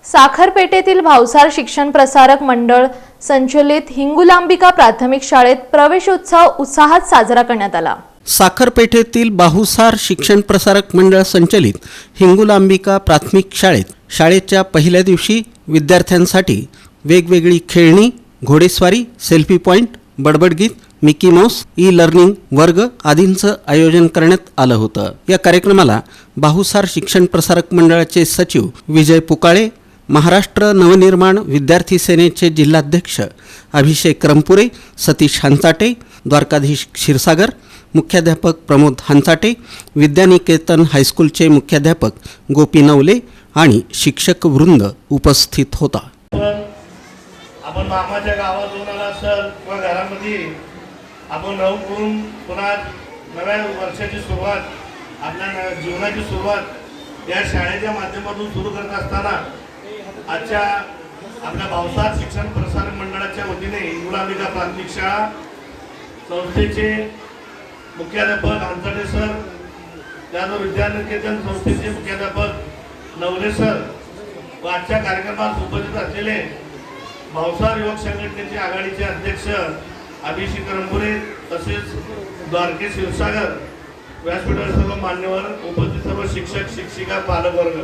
साखरपेठेतील भावसार शिक्षण प्रसारक मंडळ संचलित हिंगुलांबिका प्राथमिक शाळेत प्रवेशोत्सव उत्साहात साजरा करण्यात आला। साखरपेठेतील भावसार शिक्षण प्रसारक मंडळ संचलित हिंगुलांबिका प्राथमिक शाळेच्या पहिल्या दिवशी विद्यार्थ्यांसाठी वेगवेगळी खेळणी, घोडेस्वारी, सेल्फी पॉइंट, बडबडगीत, मिकी माऊस, ई लर्निंग वर्ग आदींचं आयोजन करण्यात आलं होतं। या कार्यक्रमाला भावसार शिक्षण प्रसारक मंडळाचे सचिव विजय पुकाळे, महाराष्ट्र नवनिर्माण विद्यार्थी सेनेचे जिल्हाध्यक्ष अभिषेक रंपुरे, सतीश हंचाटे, द्वारकाधीश क्षीरसागर, मुख्याध्यापक प्रमोद हंचाटे, विद्यानिकेतन हायस्कूलचे मुख्याध्यापक गोपी नवले आणि शिक्षक वृंद उपस्थित होता। आपण मामाच्या गावात जाऊन आला असेल किंवा घरामध्ये आपण राहून करून पुन्हा नव्या वर्षाची सुरुवात, आपल्या जीवनाची सुरुवात या शाळेच्या माध्यमातून सुरू करत असताना आजच्या आपल्या भावसार शिक्षण प्रसारक मंडळाच्या वतीने हिंगुलांबिका प्राथमिक शाळा संस्थेचे मुख्याध्यापक हंचाटे सर, त्यानंतर विद्यानिकेतन संस्थेचे मुख्याध्यापक नवले सर व आजच्या कार्यक्रमात उपस्थित असलेले भावसार युवक संघटनेचे आघाडीचे अध्यक्ष अभिषेक रंपुरे, तसेच द्वारके क्षीरसागर, व्यासपीठावर सर्व मान्यवर, उपस्थित सर्व शिक्षक शिक्षिका, पालक वर्ग,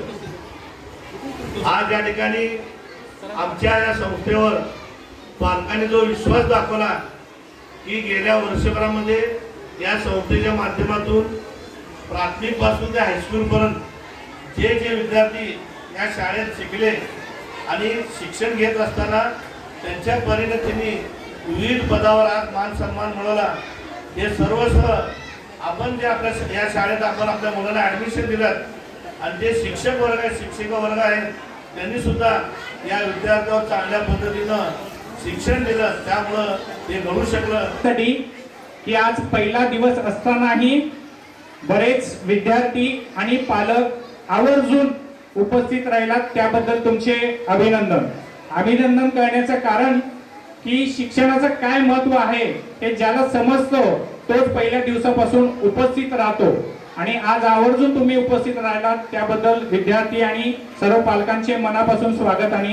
आज या ठिकाणी आमच्या या संस्थेवर पालकांनी जो विश्वास दाखवला की गेल्या वर्षभरामध्ये या संस्थेच्या माध्यमातून प्राथमिक पासून ते हायस्कूल पर्यंत जे जे विद्यार्थी या शाळेत शिकले आणि शिक्षण घेत असताना त्यांच्या परीने त्यांनी विविध पदावर आज मान सन्मान मिळवला। हे सर्वस्व आपण जे आपल्या या शाळेत आपण आपल्या मुलांना ॲडमिशन दिलं आणि जे शिक्षक वर्ग आहेत, शिक्षिका वर्ग आहेत, त्यांनी सुद्धा या विद्यार्थ्यांवर चांगल्या पद्धतीनं शिक्षण दिलं, त्यामुळं हे घडू शकलं। की आज पहिला दिवस असतानाही बरेच विद्यार्थी आणि पालक आवर्जून उपस्थित राहिलात, त्याबद्दल तुमचे अभिनंदन करण्याचं कारण की शिक्षणाचं काय महत्त्व आहे हे ज्याला समजतो तोच पहिल्या दिवसापासून उपस्थित राहतो आणि आज आवर्जून तुम्ही उपस्थित राहिलात, त्याबद्दल विद्यार्थी आणि सर्व पालकांचे मनापासून स्वागत आणि